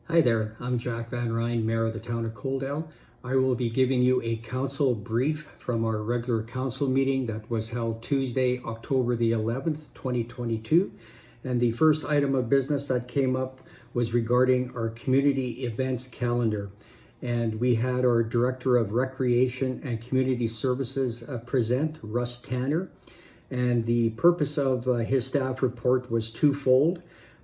Hi there, I'm Jack Van Ryn, Mayor of the Town of Coaldale. I will be giving you a council brief from our regular council meeting that was held Tuesday, October the 11th, 2022. And the first item of business that came up was regarding our community events calendar. And we had our Director of Recreation and Community Services present, Russ Tanner. And the purpose of his staff report was twofold.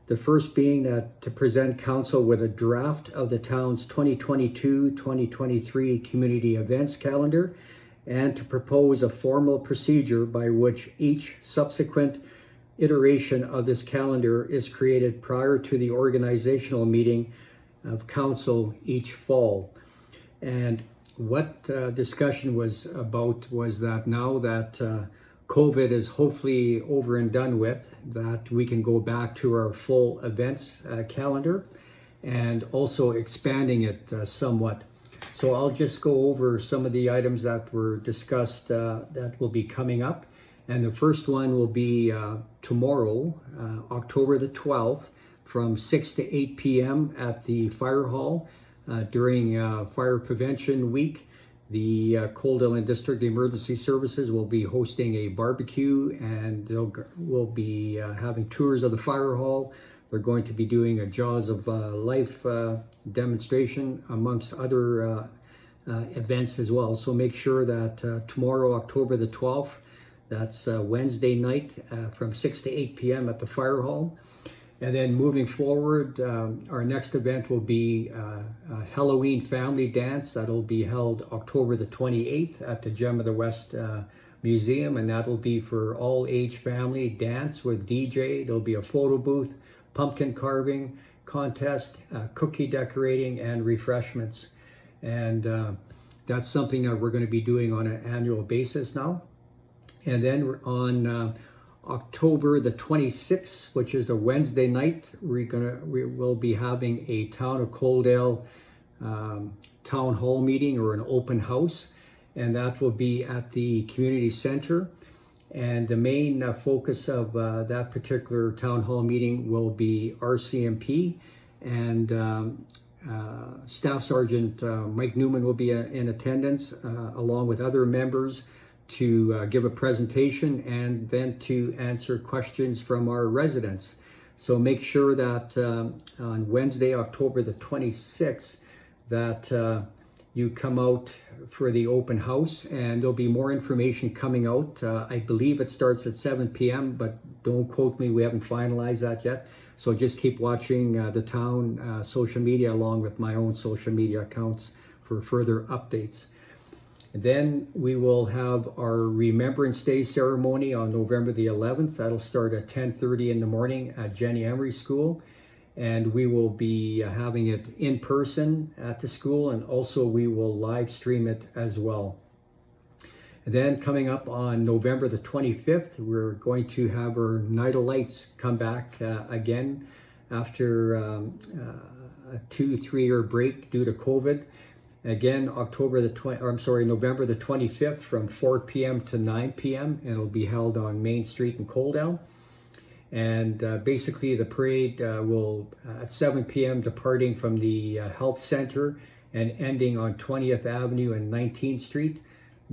The first being that to present council with a draft of the town's 2022-2023 community events calendar and to propose a formal procedure by which each subsequent iteration of this calendar is created prior to the organizational meeting of council each fall. And what discussion was about was that now that COVID is hopefully over and done with, that we can go back to our full events calendar and also expanding it somewhat. So I'll just go over some of the items that were discussed that will be coming up. And the first one will be tomorrow, October the 12th, from 6 to 8 p.m. at the Fire Hall during Fire Prevention Week. The Coaldale and District Emergency Services will be hosting a barbecue, and we'll be having tours of the fire hall. They're going to be doing a Jaws of Life demonstration amongst other events as well. So make sure that tomorrow, October the 12th, that's Wednesday night from 6 to 8 p.m. at the fire hall. And then moving forward, our next event will be a Halloween family dance. That'll be held October the 28th at the Gem of the West Museum, and that'll be for all age family dance with DJ. There'll be a photo booth, pumpkin carving contest, cookie decorating, and refreshments. And that's something that we're going to be doing on an annual basis now. And then on October the 26th, which is a Wednesday night, we will be having a Town of Coaldale town hall meeting or an open house, and that will be at the community center. And the main focus of that particular town hall meeting will be RCMP, and Staff Sergeant Mike Newman will be in attendance along with other members to give a presentation and then to answer questions from our residents. So make sure that on Wednesday, October the 26th, that you come out for the open house, and there'll be more information coming out. I believe it starts at 7 p.m., but don't quote me, we haven't finalized that yet. So just keep watching the town social media along with my own social media accounts for further updates. And then we will have our Remembrance Day ceremony on November the 11th. That'll start at 10:30 in the morning at Jenny Emery School. And we will be having it in person at the school, and also we will live stream it as well. And then coming up on November the 25th, we're going to have our Night of Lights come back again after a 2-3 year break due to COVID. Again, November the 25th from 4 p.m. to 9 p.m. and it'll be held on Main Street in Coaldale. And basically the parade will at 7 p.m. departing from the health center and ending on 20th Avenue and 19th Street.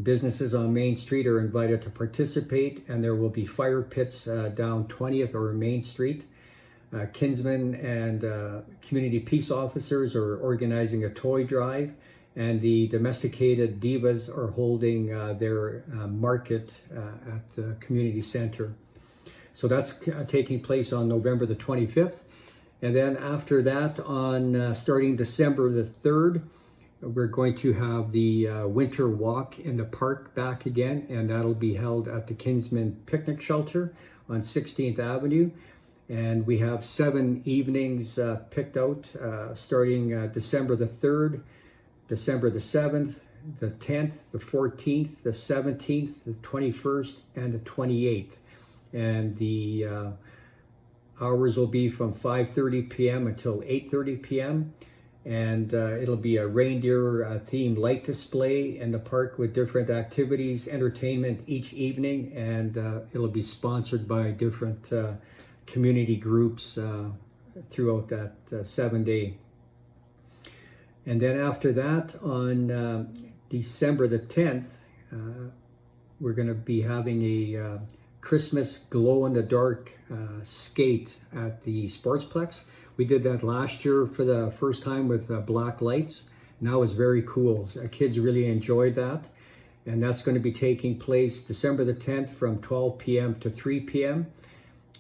Businesses on Main Street are invited to participate, and there will be fire pits down 20th or Main Street. Kinsmen and community peace officers are organizing a toy drive, and the Domesticated Divas are holding their market at the community center. So that's taking place on November the 25th. And then after that, on starting December the 3rd, we're going to have the winter walk in the park back again, and that'll be held at the Kinsman Picnic Shelter on 16th Avenue. And we have 7 evenings picked out, starting December the 3rd, December the 7th, the 10th, the 14th, the 17th, the 21st, and the 28th. And the hours will be from 5:30 p.m. until 8:30 p.m. And it'll be a reindeer themed light display in the park with different activities, entertainment each evening, and it'll be sponsored by different community groups throughout that 7-day. And then after that, on December the 10th, we're going to be having a Christmas glow-in-the-dark skate at the Sportsplex. We did that last year for the first time with black lights, and that was very cool. Kids really enjoyed that. And that's going to be taking place December the 10th from 12 p.m. to 3 p.m.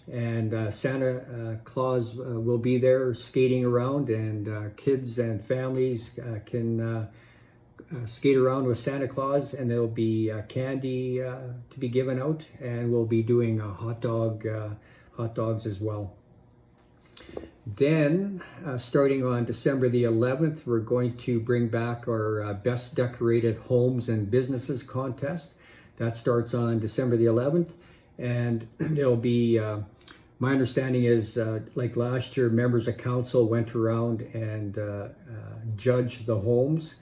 And Santa Claus will be there skating around, and kids and families can skate around with Santa Claus, and there'll be candy to be given out, and we'll be doing hot dogs as well. Then, starting on December the 11th, we're going to bring back our Best Decorated Homes and Businesses contest. That starts on December the 11th, and there'll be, my understanding is, like last year, members of council went around and judged the homes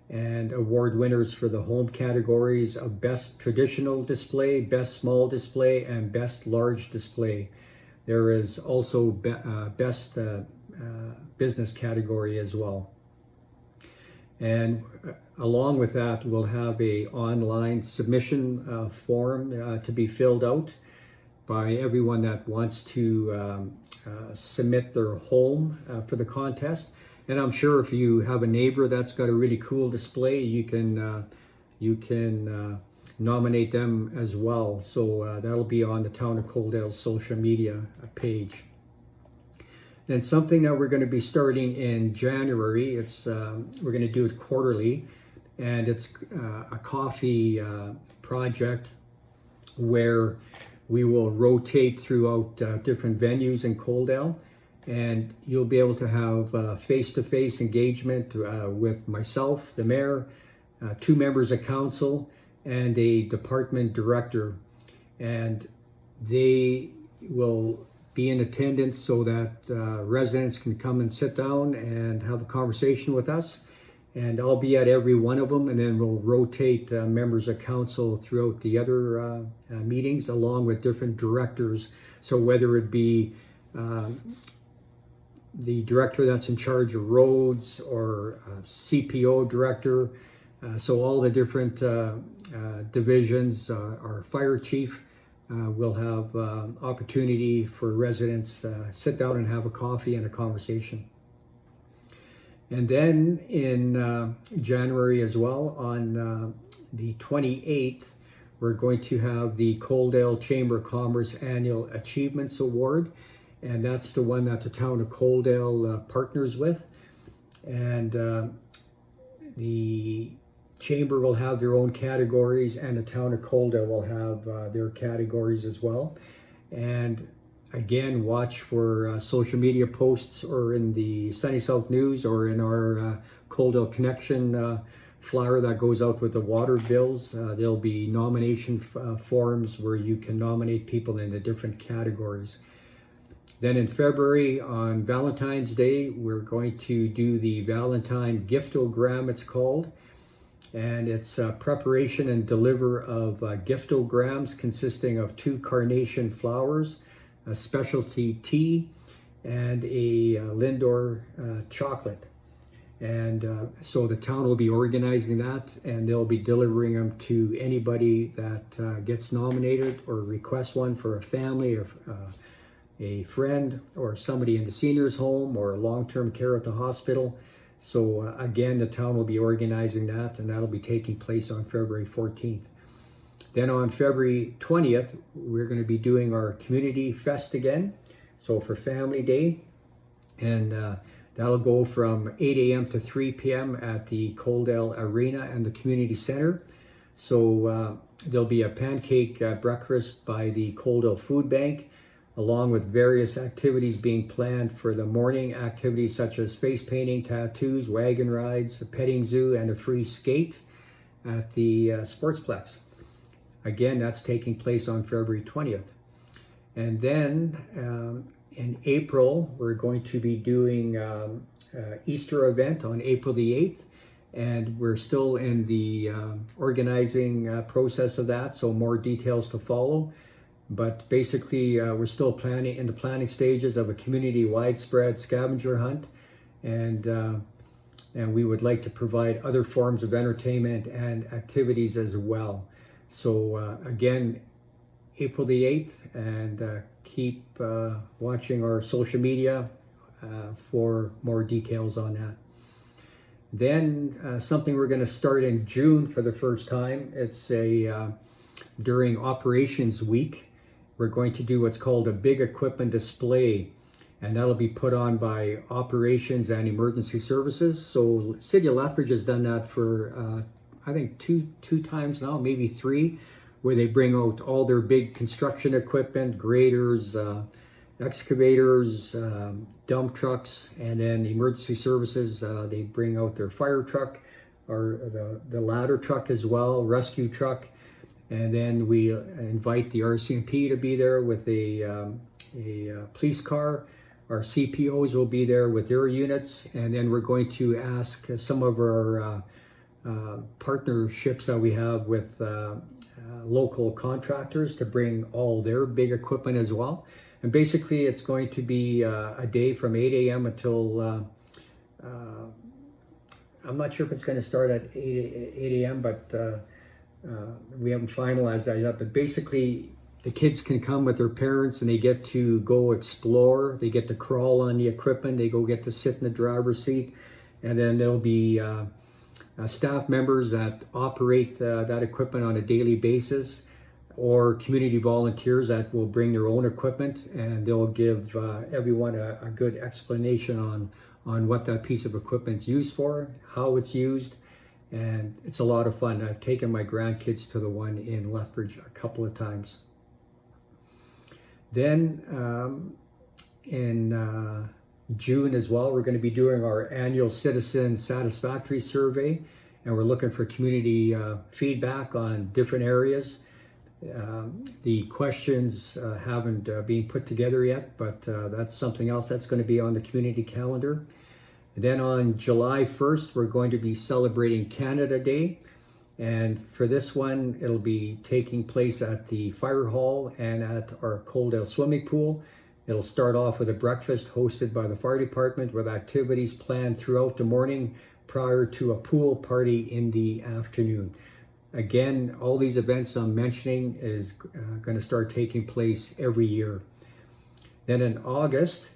and award winners for the home categories of Best Traditional Display, Best Small Display, and Best Large Display. There is also Best Business category as well. And along with that, we'll have a online submission form to be filled out by everyone that wants to submit their home for the contest. And I'm sure if you have a neighbor that's got a really cool display, you can nominate them as well. So that'll be on the Town of Coaldale social media page. Then something that we're going to be starting in January, we're going to do it quarterly, and it's a coffee project where we will rotate throughout different venues in Coaldale, and you'll be able to have face-to-face engagement with myself, the mayor, 2 members of council, and a department director, and they will be in attendance so that residents can come and sit down and have a conversation with us. And I'll be at every one of them, and then we'll rotate members of council throughout the other meetings along with different directors. So whether it be the director that's in charge of roads or CPO director, so all the different divisions, our fire chief will have opportunity for residents to sit down and have a coffee and a conversation. And then in January as well, on the 28th, we're going to have the Coaldale Chamber of Commerce Annual Achievements Award, and that's the one that the Town of Coaldale partners with. And the Chamber will have their own categories, and the Town of Coaldale will have their categories as well. And again, watch for social media posts or in the Sunny South News or in our Coaldale Connection flyer that goes out with the water bills. There'll be nomination forms where you can nominate people in the different categories. Then in February, on Valentine's Day, we're going to do the Valentine Giftogram, it's called. And it's preparation and deliver of giftograms consisting of 2 carnation flowers, a specialty tea, and a Lindor chocolate. And so the town will be organizing that, and they'll be delivering them to anybody that gets nominated or requests one for a family or a friend or somebody in the seniors home or long-term care at the hospital. So again, the town will be organizing that, and that'll be taking place on February 14th. Then on February 20th, we're going to be doing our Community Fest again, so for Family Day, and that'll go from 8 a.m. to 3 p.m. at the Coaldale Arena and the Community Center. So there'll be a pancake breakfast by the Coaldale Food Bank, along with various activities being planned for the morning activities such as face painting, tattoos, wagon rides, a petting zoo, and a free skate at the Sportsplex. Again, that's taking place on February 20th. And then in April, we're going to be doing Easter event on April the 8th, and we're still in the organizing process of that, so more details to follow. But basically, we're still planning in the planning stages of a community widespread scavenger hunt, and and we would like to provide other forms of entertainment and activities as well. So again, April the 8th, and keep watching our social media for more details on that. Then something we're going to start in June for the first time. It's during Operations Week, we're going to do what's called a big equipment display, and that'll be put on by Operations and Emergency Services. So City of Lethbridge has done that for I think two times now, maybe three, where they bring out all their big construction equipment, graders, excavators, dump trucks, and then Emergency Services, they bring out their fire truck, or the ladder truck as well, rescue truck. And then we invite the RCMP to be there with a police car. Our CPOs will be there with their units, and then we're going to ask some of our partnerships that we have with local contractors to bring all their big equipment as well. And basically it's going to be a day from 8 a.m. until, I'm not sure if it's going to start at 8 a.m., but we haven't finalized that yet. But basically the kids can come with their parents and they get to go explore, they get to crawl on the equipment, they get to sit in the driver's seat, and then there'll be staff members that operate that equipment on a daily basis, or community volunteers that will bring their own equipment, and they'll give everyone a good explanation on what that piece of equipment's used for, how it's used, and it's a lot of fun. I've taken my grandkids to the one in Lethbridge a couple of times. Then in June as well, we're going to be doing our annual Citizen Satisfactory Survey, and we're looking for community feedback on different areas. The questions haven't been put together yet, but that's something else that's going to be on the community calendar. And then on July 1st, we're going to be celebrating Canada Day. And for this one, it'll be taking place at the fire hall and at our Coaldale swimming pool. It'll start off with a breakfast hosted by the fire department with activities planned throughout the morning prior to a pool party in the afternoon. Again, all these events I'm mentioning is going to start taking place every year. Then in August,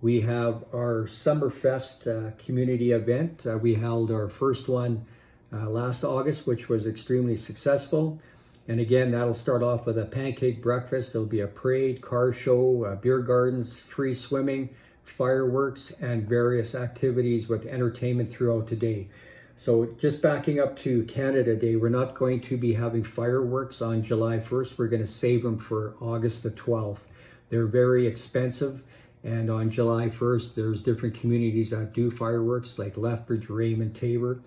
we have our Summerfest community event. We held our first one last August, which was extremely successful. And again, that'll start off with a pancake breakfast. There'll be a parade, car show, beer gardens, free swimming, fireworks, and various activities with entertainment throughout the day. So just backing up to Canada Day, we're not going to be having fireworks on July 1st. We're going to save them for August the 12th. They're very expensive. And on July 1st, there's different communities that do fireworks, like Lethbridge, Raymond, Tabor.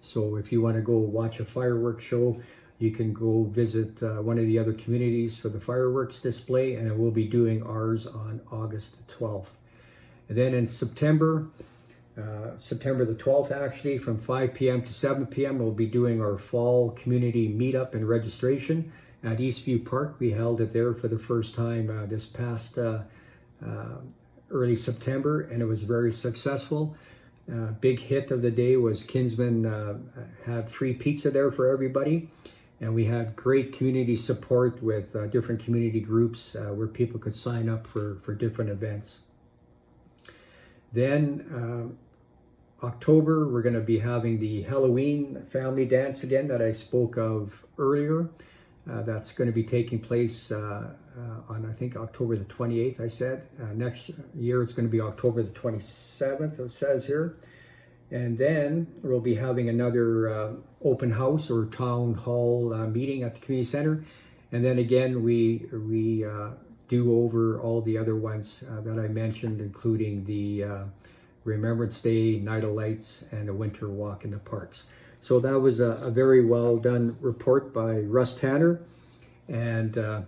So if you want to go watch a fireworks show, you can go visit one of the other communities for the fireworks display, and we'll be doing ours on August the 12th. And then in September the 12th actually, from 5 p.m. to 7 p.m. we'll be doing our fall community meetup and registration at Eastview Park. We held it there for the first time this past early September, and it was very successful. Big hit of the day was Kinsman had free pizza there for everybody, and we had great community support with different community groups where people could sign up for different events. Then October, we're going to be having the Halloween family dance again that I spoke of earlier. That's going to be taking place on, I think, October the 28th, I said. Next year, it's going to be October the 27th, it says here. And then we'll be having another open house or town hall meeting at the community center. And then again, we do over all the other ones that I mentioned, including the Remembrance Day, Night of Lights, and a winter walk in the parks. So that was a very well done report by Russ Tanner, and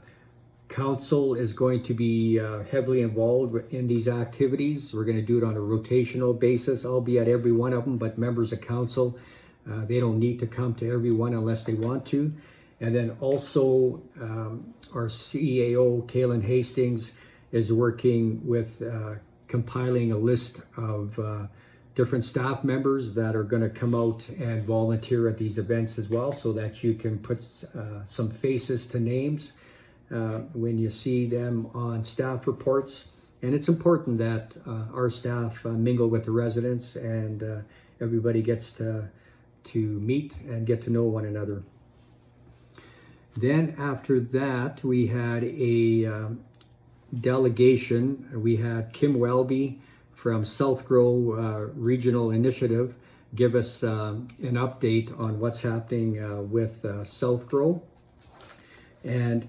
council is going to be heavily involved in these activities. We're going to do it on a rotational basis. I'll be at every one of them, but members of council, they don't need to come to every one unless they want to. And then also our CAO, Kaylin Hastings, is working with compiling a list of different staff members that are going to come out and volunteer at these events as well, so that you can put some faces to names when you see them on staff reports. And it's important that our staff mingle with the residents, and everybody gets to meet and get to know one another. Then after that, we had a delegation. We had Kim Welby from South Grow Regional Initiative give us an update on what's happening with South Grow. And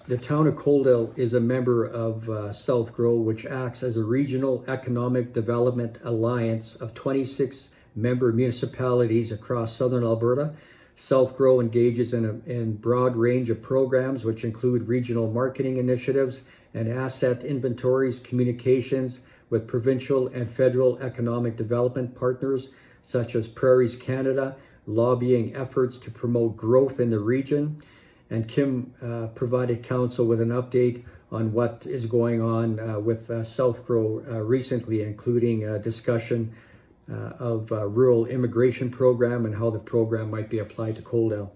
the town of Coaldale is a member of South Grow, which acts as a regional economic development alliance of 26 member municipalities across southern Alberta. South Grow engages in a broad range of programs, which include regional marketing initiatives and asset inventories, communications with provincial and federal economic development partners, such as Prairies Canada, lobbying efforts to promote growth in the region. And Kim provided council with an update on what is going on with South Grow recently, including a discussion of rural immigration program and how the program might be applied to Coaldale.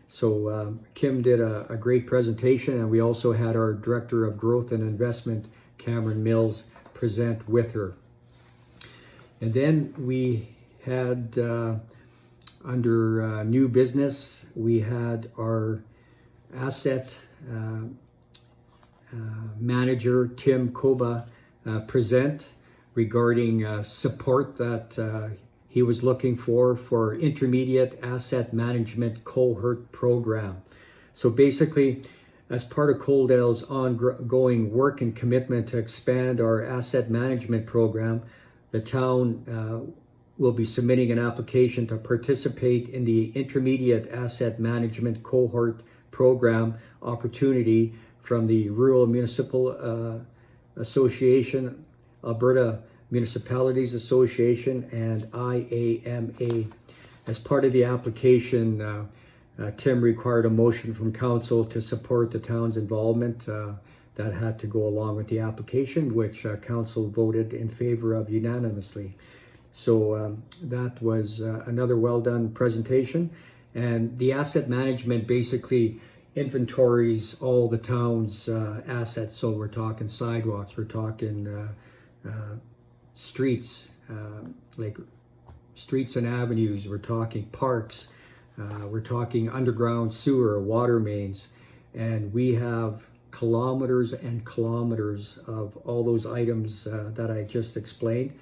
So Kim did a great presentation, and we also had our Director of Growth and Investment, Cameron Mills, present with her. And then we had under new business, we had our asset manager, Tim Koba, present regarding support that he was looking for intermediate asset management cohort program. So basically, as part of Coaldale's ongoing work and commitment to expand our asset management program, the town will be submitting an application to participate in the intermediate asset management cohort program opportunity from the Rural Municipal Association, Alberta Municipalities Association, and IAMA. As part of the application, Tim required a motion from council to support the town's involvement. That had to go along with the application, which council voted in favor of unanimously. So that was another well done presentation. And the asset management basically inventories all the town's assets. So we're talking sidewalks, we're talking streets, like streets and avenues, we're talking parks, we're talking underground sewer, water mains, and we have kilometers and kilometers of all those items that I just explained.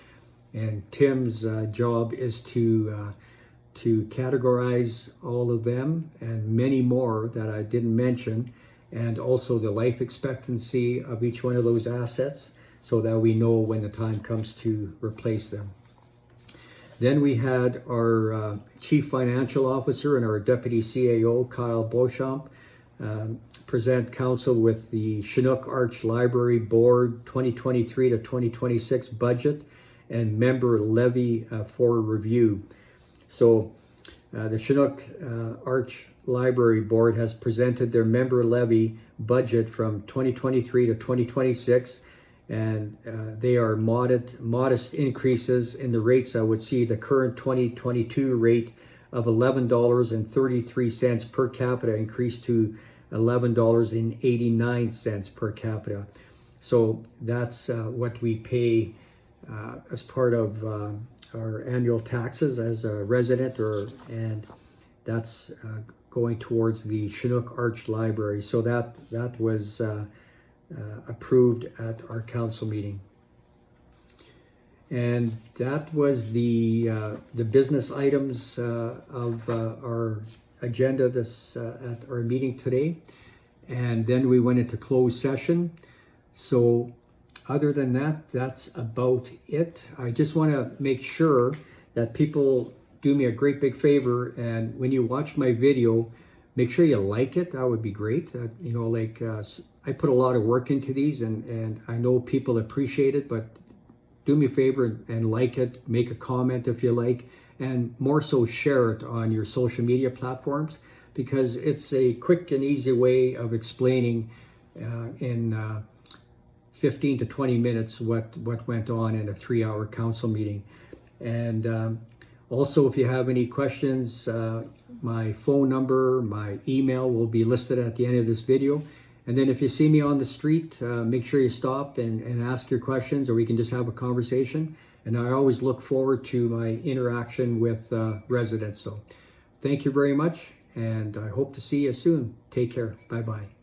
And Tim's job is to categorize all of them and many more that I didn't mention, and also the life expectancy of each one of those assets, so that we know when the time comes to replace them. Then we had our Chief Financial Officer and our Deputy CAO, Kyle Beauchamp, present council with the Chinook Arch Library Board 2023 to 2026 budget and member levy for review. So the Chinook Arch Library Board has presented their member levy budget from 2023 to 2026, and they are modest increases in the rates. I would see the current 2022 rate of $11.33 per capita increased to $11.89 per capita. So that's what we pay as part of our annual taxes as a resident, and that's going towards the Chinook Arch Library. So that was approved at our council meeting. And that was the business items of our agenda at our meeting today. And then we went into closed session. So other than that, that's about it. I just want to make sure that people do me a great big favor, and when you watch my video, make sure you like it. That would be great. I put a lot of work into these, and I know people appreciate it, but do me a favor and like it, make a comment if you like, and more so share it on your social media platforms, because it's a quick and easy way of explaining in 15 to 20 minutes what went on in a 3-hour council meeting. And also, if you have any questions, my phone number, my email will be listed at the end of this video. And then if you see me on the street, make sure you stop and ask your questions, or we can just have a conversation. And I always look forward to my interaction with residents. So thank you very much, and I hope to see you soon. Take care. Bye-bye.